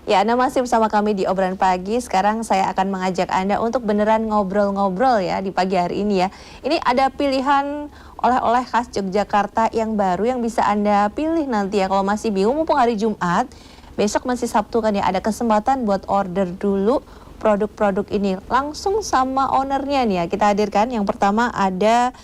Ya, Anda masih bersama kami di Obrolan Pagi. Sekarang saya akan mengajak Anda untuk beneran ngobrol-ngobrol ya di pagi hari ini ya. Ini ada pilihan oleh-oleh khas Yogyakarta yang baru yang bisa Anda pilih nanti ya. Kalau masih bingung, mumpung hari Jumat, besok masih Sabtu kan ya, ada kesempatan buat order dulu produk-produk ini langsung sama ownernya nih ya. Kita hadirkan yang pertama ada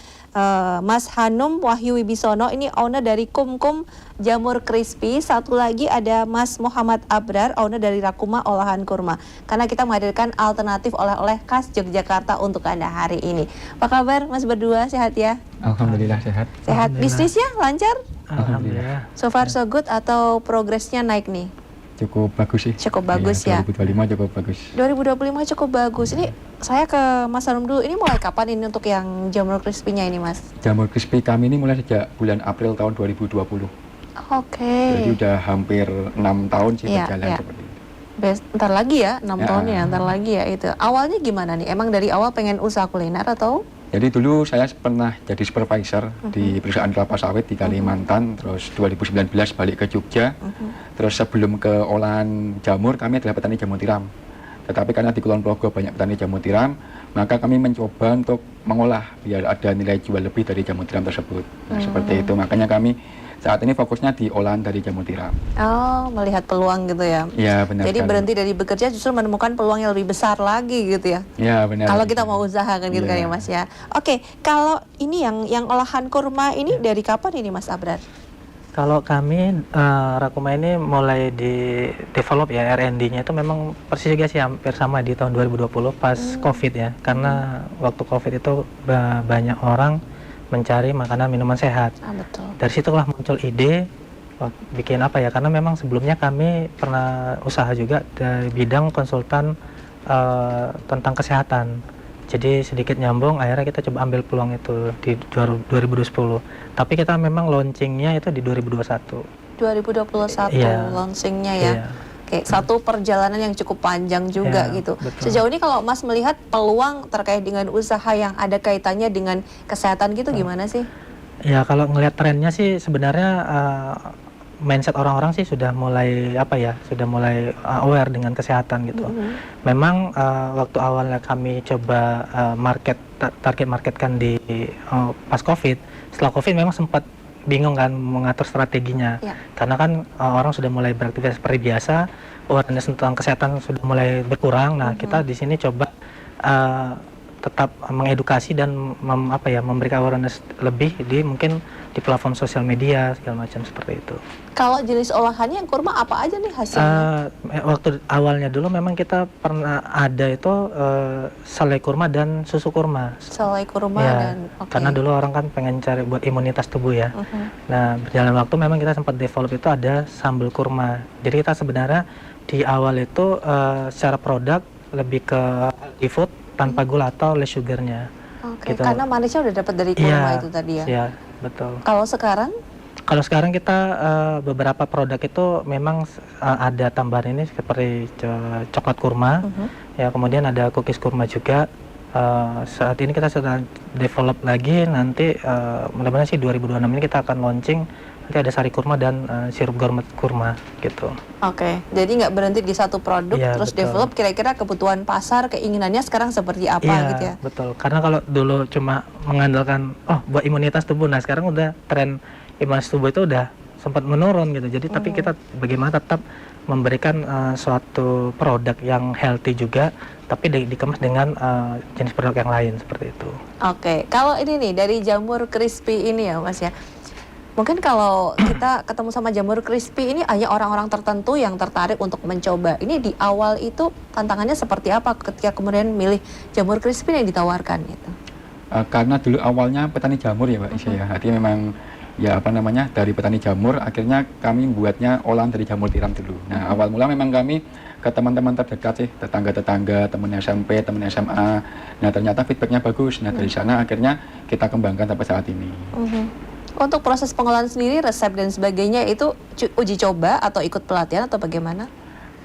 Mas Hanum Wahyu Wibisono, ini owner dari Kumkum Jamur Crispy. Satu lagi ada Mas Muhammad Abrar, owner dari Rakuma Olahan Kurma. Karena kita menghadirkan alternatif oleh-oleh khas Yogyakarta untuk Anda hari ini. Apa kabar Mas berdua, sehat ya? Alhamdulillah sehat. Sehat, bisnisnya lancar? Alhamdulillah. So far so good atau progresnya naik nih? Cukup bagus sih. Cukup bagus ya. 2025 cukup bagus. 2025 cukup bagus. Ini saya ke Mas Hanum dulu. Ini mulai kapan ini untuk yang jamur crispy-nya ini, Mas? Jamur crispy kami ini mulai sejak bulan April tahun 2020. Oke. Jadi udah hampir 6 tahun sih berjalan seperti itu. Ntar lagi ya, 6 tahun ya, ntar lagi ya itu. Awalnya gimana nih? Emang dari awal pengen usaha kuliner atau? Jadi dulu saya pernah jadi supervisor di perusahaan kelapa sawit di Kalimantan, terus 2019 balik ke Jogja. Terus sebelum ke olahan jamur, kami adalah petani jamur tiram. Tetapi karena di Kulon Progo banyak petani jamur tiram, maka kami mencoba untuk mengolah biar ada nilai jual lebih dari jamur tiram tersebut. Nah, seperti itu. Makanya kami saat ini fokusnya di olahan dari jamur tiram. Oh, melihat peluang gitu ya? Iya, benar. Jadi berhenti dari bekerja justru menemukan peluang yang lebih besar lagi gitu ya? Iya, benar. Kalau kita mau usaha kan gitu kan ya Mas ya? Oke, kalau ini yang olahan kurma ini dari kapan ini Mas Abrar? Kalau kami Rakuma ini mulai di develop ya, R&D-nya itu memang persis juga sih hampir sama di tahun 2020 pas COVID ya. Karena waktu COVID itu banyak orang mencari makanan minuman sehat. Betul. Dari situlah muncul ide bikin apa ya, karena memang sebelumnya kami pernah usaha juga dari bidang konsultan tentang kesehatan. Jadi sedikit nyambung, akhirnya kita coba ambil peluang itu di 2010. Tapi kita memang launchingnya itu di 2021. 2021 launchingnya ya. Iya. Oke, satu perjalanan yang cukup panjang juga gitu. Betul. Sejauh ini kalau Mas melihat peluang terkait dengan usaha yang ada kaitannya dengan kesehatan gitu gimana sih? Ya kalau ngelihat trennya sih sebenarnya mindset orang-orang sih sudah mulai sudah mulai aware dengan kesehatan gitu. Memang waktu awalnya kami coba target marketkan di pas COVID, setelah COVID memang sempat bingung kan mengatur strateginya. Karena kan orang sudah mulai beraktivitas seperti biasa, awareness tentang kesehatan sudah mulai berkurang. Nah, kita di sini coba tetap mengedukasi dan memberikan awareness lebih mungkin di platform sosial media segala macam seperti itu. Kalau jenis olahannya yang kurma apa aja nih hasilnya? Waktu awalnya dulu memang kita pernah ada itu selai kurma dan susu kurma. Selai kurma dan karena dulu orang kan pengen cari buat imunitas tubuh ya. Nah, berjalan waktu memang kita sempat develop itu ada sambal kurma. Jadi kita sebenarnya di awal itu secara produk lebih ke healthy food tanpa gula atau less sugarnya. Oke, gitu. Karena manisnya udah dapat dari kurma itu tadi ya? Iya, betul. Kalau sekarang? Kalau sekarang kita beberapa produk itu memang ada tambahan ini seperti coklat kurma, ya kemudian ada cookies kurma juga. Saat ini kita sedang develop lagi, nanti mudah-mudahan sih 2026 ini kita akan launching. Nanti ada sari kurma dan sirup gourmet kurma gitu. Oke, jadi nggak berhenti di satu produk, terus develop kira-kira kebutuhan pasar, keinginannya sekarang seperti apa gitu ya? Betul, karena kalau dulu cuma mengandalkan buat imunitas tubuh, nah sekarang udah tren imunitas tubuh itu udah sempat menurun gitu. Jadi tapi kita bagaimana tetap memberikan suatu produk yang healthy juga, tapi dikemas dengan jenis produk yang lain seperti itu. Oke, kalau ini nih dari jamur crispy ini ya Mas ya. Mungkin kalau kita ketemu sama jamur crispy ini hanya orang-orang tertentu yang tertarik untuk mencoba. Ini di awal itu tantangannya seperti apa ketika kemudian milih jamur crispy yang ditawarkan gitu? Karena dulu awalnya petani jamur ya Mbak Isya ya. Jadi memang dari petani jamur akhirnya kami buatnya olahan dari jamur tiram dulu. Nah, awal mula memang kami ke teman-teman terdekat sih, tetangga-tetangga, teman SMP, teman SMA. Nah, ternyata feedbacknya bagus. Nah, dari sana akhirnya kita kembangkan sampai saat ini. Untuk proses pengolahan sendiri, resep dan sebagainya itu uji coba atau ikut pelatihan atau bagaimana?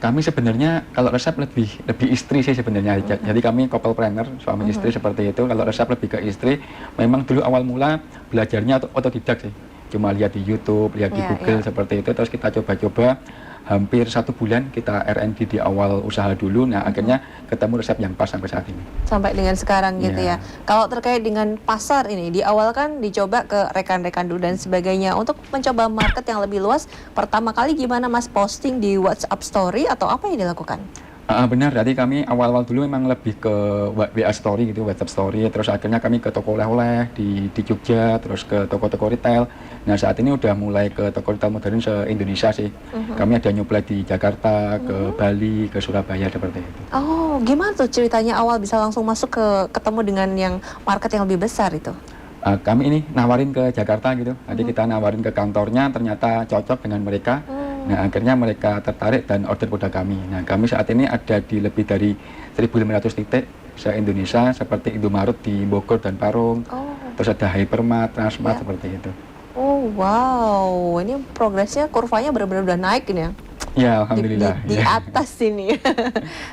Kami sebenarnya kalau resep lebih istri sih sebenarnya. Jadi kami couple planner, suami istri seperti itu. Kalau resep lebih ke istri, memang dulu awal mula belajarnya otodidak sih. Cuma lihat di YouTube, lihat di Google seperti itu, terus kita coba-coba. hampir 1 bulan kita R&D di awal usaha dulu. Nah, akhirnya ketemu resep yang pas sampai saat ini. Sampai dengan sekarang gitu Iya. ya. Kalau terkait dengan pasar ini, di awal kan dicoba ke rekan-rekan dulu dan sebagainya. Untuk mencoba market yang lebih luas, pertama kali gimana Mas, posting di WhatsApp Story atau apa yang dilakukan? Benar, jadi kami awal-awal dulu memang lebih ke WA Story gitu, WhatsApp Story, terus akhirnya kami ke toko oleh-oleh di Jogja, terus ke toko-toko retail. Nah, saat ini udah mulai ke toko retail modern se-Indonesia sih. Kami ada nyuplai di Jakarta, ke Bali, ke Surabaya, seperti itu. Oh, gimana tuh ceritanya awal bisa langsung masuk ketemu dengan yang market yang lebih besar itu? Kami ini nawarin ke Jakarta gitu, jadi kita nawarin ke kantornya, ternyata cocok dengan mereka. Nah, akhirnya mereka tertarik dan order produk kami. Nah, kami saat ini ada di lebih dari 1.500 titik se-Indonesia, seperti Indomaret di Bogor dan Parung. Terus ada Hypermart, Transmart, seperti itu. Oh, wow. Ini progresnya, kurvanya benar-benar udah naik ini ya? Ya, alhamdulillah. Di atas ini.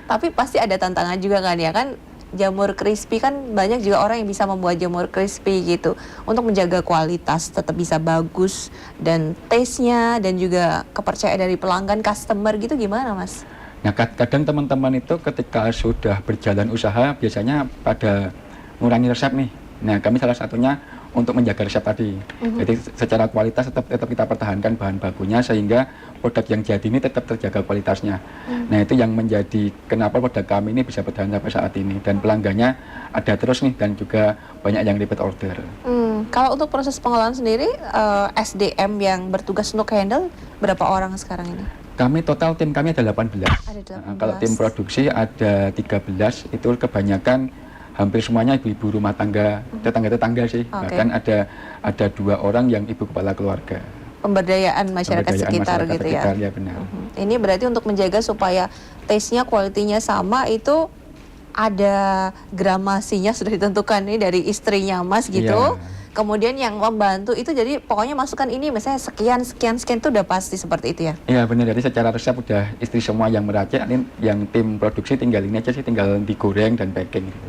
Tapi pasti ada tantangan juga kan ya, kan jamur crispy kan banyak juga orang yang bisa membuat jamur crispy gitu untuk menjaga kualitas tetap bisa bagus dan taste-nya dan juga kepercayaan dari pelanggan customer gitu, gimana Mas? Nah, kadang teman-teman itu ketika sudah berjalan usaha biasanya pada ngurangi resep nih. Nah, kami salah satunya untuk menjaga resep tadi. Jadi secara kualitas tetap kita pertahankan bahan bakunya sehingga produk yang jadi ini tetap terjaga kualitasnya. Nah, itu yang menjadi kenapa produk kami ini bisa bertahan sampai saat ini, dan pelanggannya ada terus nih dan juga banyak yang repeat order. Kalau untuk proses pengolahan sendiri, SDM yang bertugas untuk handle berapa orang sekarang ini? Kami total tim kami ada 18. Ada 18. Nah, kalau tim produksi ada 13, itu kebanyakan hampir semuanya ibu-ibu rumah tangga, tetangga-tetangga sih. Bahkan ada 2 orang yang ibu kepala keluarga. Pemberdayaan masyarakat sekitar gitu ya. Ya, benar. Ini berarti untuk menjaga supaya taste-nya, kualitinya sama, itu ada gramasinya sudah ditentukan nih dari istrinya Mas gitu. Iya. Kemudian yang membantu itu jadi pokoknya masukkan ini misalnya sekian itu udah pasti seperti itu ya. Iya benar, jadi secara resep udah istri semua yang meracik, ini yang tim produksi tinggal ini aja sih, tinggal digoreng dan packing gitu.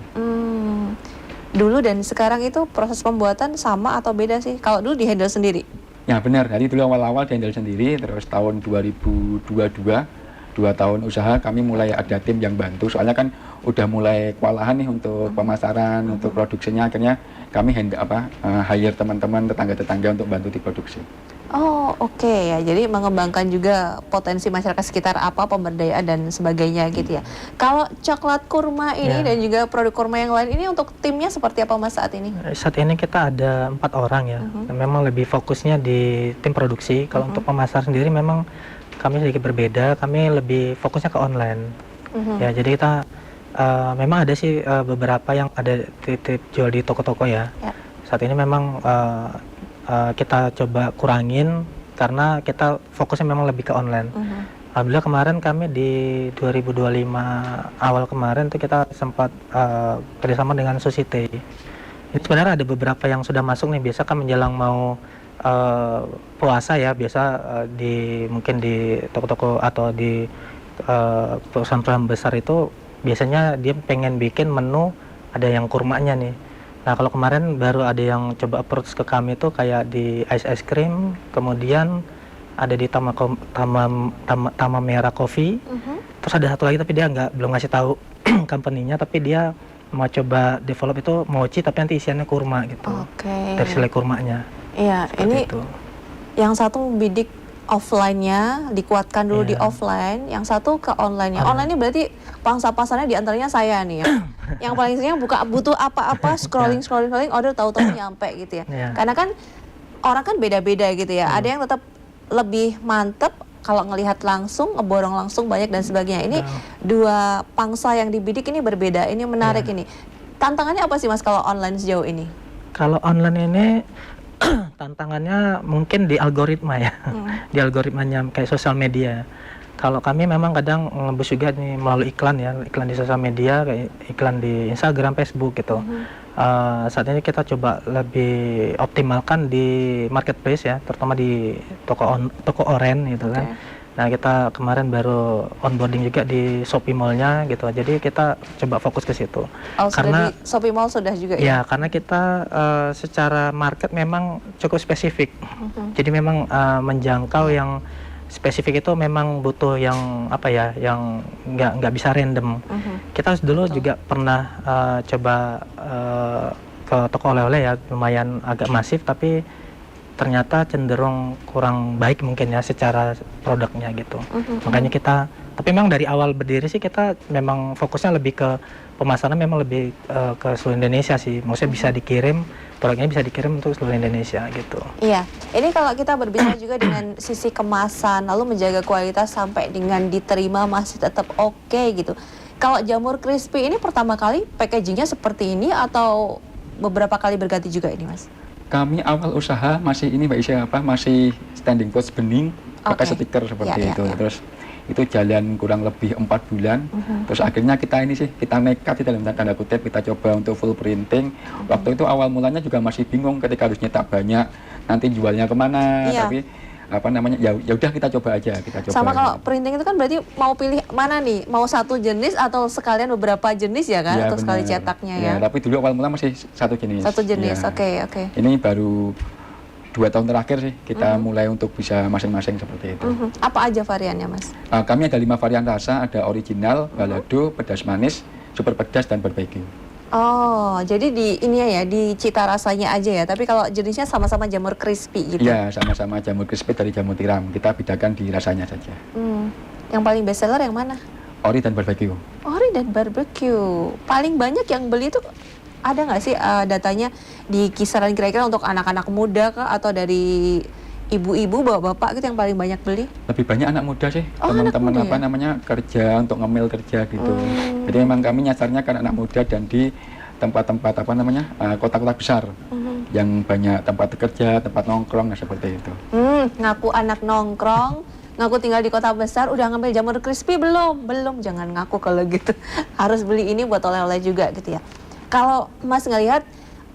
Dulu dan sekarang itu proses pembuatan sama atau beda sih? Kalau dulu di handle sendiri? Ya benar, jadi dulu awal-awal di handle sendiri, terus tahun 2022, 2 tahun usaha kami mulai ada tim yang bantu, soalnya kan udah mulai kewalahan nih untuk pemasaran, untuk produksinya, akhirnya kami hire teman-teman tetangga-tetangga untuk bantu di produksi. Oh, oke ya. Jadi mengembangkan juga potensi masyarakat sekitar, apa pemberdayaan dan sebagainya gitu ya. Kalau coklat kurma ini dan juga produk kurma yang lain ini untuk timnya seperti apa Mas saat ini? Saat ini kita ada 4 orang ya. Memang lebih fokusnya di tim produksi. Kalau untuk pemasar sendiri memang kami sedikit berbeda. Kami lebih fokusnya ke online. Ya, jadi kita memang ada sih beberapa yang ada titip jual di toko-toko ya. Saat ini memang kita coba kurangin karena kita fokusnya memang lebih ke online. Alhamdulillah kemarin kami di 2025 awal kemarin tuh kita sempat kerjasama dengan Susite. Ini sebenarnya ada beberapa yang sudah masuk nih. Biasa kan menjelang mau puasa ya, biasa mungkin di toko-toko atau di perusahaan-perusahaan besar itu biasanya dia pengen bikin menu ada yang kurmanya nih. Nah, kalau kemarin baru ada yang coba approach ke kami tuh kayak di ice cream, kemudian ada di Tama Merah Coffee. Terus ada satu lagi tapi dia belum ngasih tahu company-nya, tapi dia mau coba develop itu mochi tapi nanti isiannya kurma gitu. Dari selai kurmanya. Iya, ini itu. Yang satu bidik offline-nya dikuatkan dulu di offline, yang satu ke online-nya. Online-nya berarti pangsa pasarnya diantaranya saya nih ya. Yang paling sering butuh apa-apa scrolling order tahu-tahu nyampe gitu ya. Karena kan orang kan beda-beda gitu ya. Ada yang tetap lebih mantep kalau ngelihat langsung, ngeborong langsung banyak dan sebagainya. Ini 2 pangsa yang dibidik ini berbeda. Ini menarik ini. Tantangannya apa sih Mas kalau online sejauh ini? Kalau online ini tantangannya mungkin di algoritma ya, di algoritmanya kayak sosial media. Kalau kami memang kadang ngebus juga nih melalui iklan ya, iklan di sosial media, kayak iklan di Instagram, Facebook gitu. Saat ini kita coba lebih optimalkan di marketplace ya, terutama di toko oren gitu kan. Nah, kita kemarin baru onboarding juga di Shopee Mall-nya gitu. Jadi kita coba fokus ke situ. Karena di Shopee Mall sudah juga ya? Ya, karena kita secara market memang cukup spesifik. Jadi memang menjangkau yang spesifik itu memang butuh yang apa ya, yang nggak bisa random. Kita dulu juga pernah coba ke toko oleh-oleh ya, lumayan agak masif, tapi ternyata cenderung kurang baik mungkin ya secara produknya gitu. Makanya kita, tapi memang dari awal berdiri sih kita memang fokusnya lebih ke pemasaran, memang lebih ke seluruh Indonesia sih. Maksudnya bisa dikirim, produknya bisa dikirim untuk seluruh Indonesia gitu. Iya, ini kalau kita berbicara juga dengan sisi kemasan, lalu menjaga kualitas sampai dengan diterima masih tetap oke gitu. Kalau jamur crispy ini pertama kali packagingnya seperti ini atau beberapa kali berganti juga ini, Mas? Kami awal usaha masih ini Mbak Isya, masih standing post bening, pakai stiker seperti itu. Terus itu jalan kurang lebih 4 bulan. Terus akhirnya kita nekat di dalam tanda kutip, kita coba untuk full printing. Waktu itu awal mulanya juga masih bingung ketika harus nyetak banyak, nanti jualnya kemana. Tapi ya udah kita coba aja, Sama kalau printing itu kan berarti mau pilih mana nih, mau satu jenis atau sekalian beberapa jenis ya kan, ya, untuk sekali cetaknya ya. Tapi dulu awal mula masih satu jenis. Satu jenis, ya. Oke. Ini baru 2 tahun terakhir sih kita mulai untuk bisa masing-masing seperti itu. Apa aja variannya, Mas? Kami ada 5 varian rasa, ada original, balado, pedas manis, super pedas, dan barbecue. Oh, jadi di ini ya, di cita rasanya aja ya. Tapi kalau jenisnya sama-sama jamur crispy gitu. Iya, sama-sama jamur crispy dari jamur tiram. Kita bedakan di rasanya saja. Yang paling best seller yang mana? Ori dan barbecue. Ori dan barbecue. Paling banyak yang beli itu ada nggak sih datanya di kisaran kira-kira untuk anak-anak muda kah, atau dari ibu-ibu, bapak-bapak gitu yang paling banyak beli? Lebih banyak anak muda sih, teman-teman kerja, untuk ngemil kerja gitu. Jadi memang kami nyasarnya kan anak muda dan di tempat-tempat kota-kota besar yang banyak tempat kerja, tempat nongkrong, seperti itu. Ngaku anak nongkrong, ngaku tinggal di kota besar, udah ngambil jamur crispy belum? Belum, jangan ngaku kalau gitu. Harus beli ini buat oleh-oleh juga gitu ya. Kalau Mas ngelihat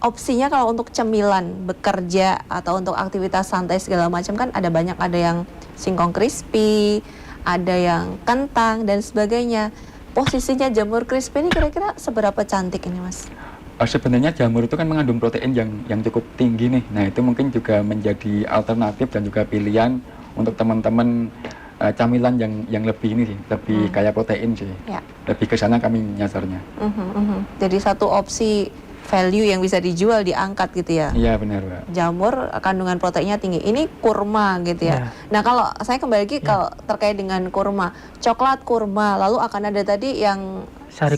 opsinya kalau untuk cemilan, bekerja, atau untuk aktivitas santai segala macam kan ada banyak, ada yang singkong crispy, ada yang kentang dan sebagainya. Posisinya jamur crispy ini kira-kira seberapa cantik ini, Mas? Sebenarnya jamur itu kan mengandung protein yang cukup tinggi nih. Nah itu mungkin juga menjadi alternatif dan juga pilihan untuk teman-teman camilan yang lebih ini sih, lebih kaya protein sih. Ya. Lebih ke sana kami nyasarnya. Jadi satu opsi value yang bisa dijual diangkat gitu ya. Iya benar, Pak. Jamur kandungan proteinnya tinggi. Ini kurma gitu ya. Nah kalau saya kembali lagi kalau terkait dengan kurma, coklat kurma, lalu akan ada tadi yang sari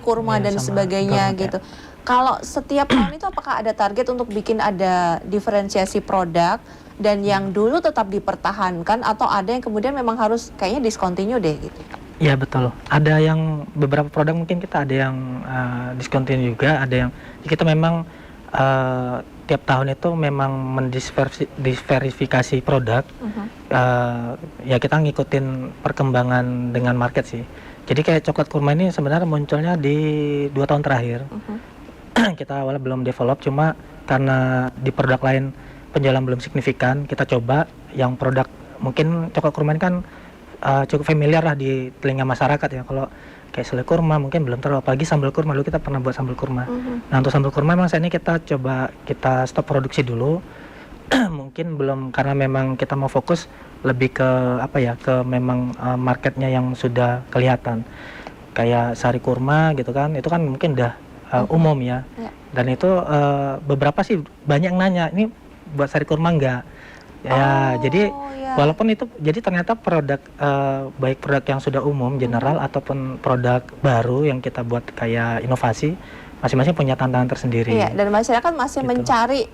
kurma dan sebagainya gitu. Kalau setiap tahun itu apakah ada target untuk bikin ada diferensiasi produk dan yang dulu tetap dipertahankan, atau ada yang kemudian memang harus kayaknya discontinue deh gitu? Iya betul. Ada yang beberapa produk mungkin kita ada yang discontinue juga, ada yang kita memang tiap tahun itu memang mendiverifikasi produk. Ya kita ngikutin perkembangan dengan market sih. Jadi kayak coklat kurma ini sebenarnya munculnya di 2 tahun terakhir. Kita awalnya belum develop, cuma karena di produk lain penjualan belum signifikan, kita coba yang produk mungkin coklat kurma ini kan cukup familiar lah di telinga masyarakat ya. Kalau kayak selai kurma mungkin belum terlalu, apalagi sambal kurma. Dulu kita pernah buat sambal kurma. Nah untuk sambal kurma memang saat ini kita stop produksi dulu. Mungkin belum, karena memang kita mau fokus lebih ke ke memang marketnya yang sudah kelihatan. Kayak sari kurma gitu kan, itu kan mungkin udah umum ya. Dan itu beberapa sih banyak yang nanya, ini buat sari kurma enggak? Ya, jadi walaupun itu, jadi ternyata produk baik produk yang sudah umum general ataupun produk baru yang kita buat kayak inovasi, masing-masing punya tantangan tersendiri. Iya, dan masyarakat masih mencari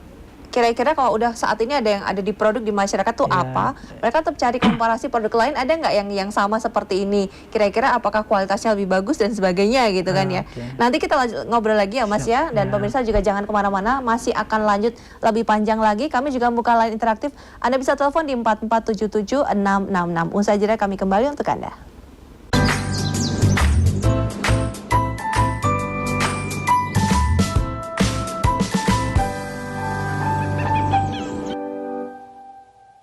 kira-kira kalau udah saat ini ada yang ada di produk di masyarakat tuh apa? Mereka tetap cari komparasi produk lain, ada nggak yang sama seperti ini? Kira-kira apakah kualitasnya lebih bagus dan sebagainya gitu kan ya? Nanti kita lanjut ngobrol lagi ya Mas ya, dan pemirsa juga jangan kemana-mana, masih akan lanjut lebih panjang lagi. Kami juga buka line interaktif, Anda bisa telepon di 4477 666. Usai jeda kami kembali untuk Anda.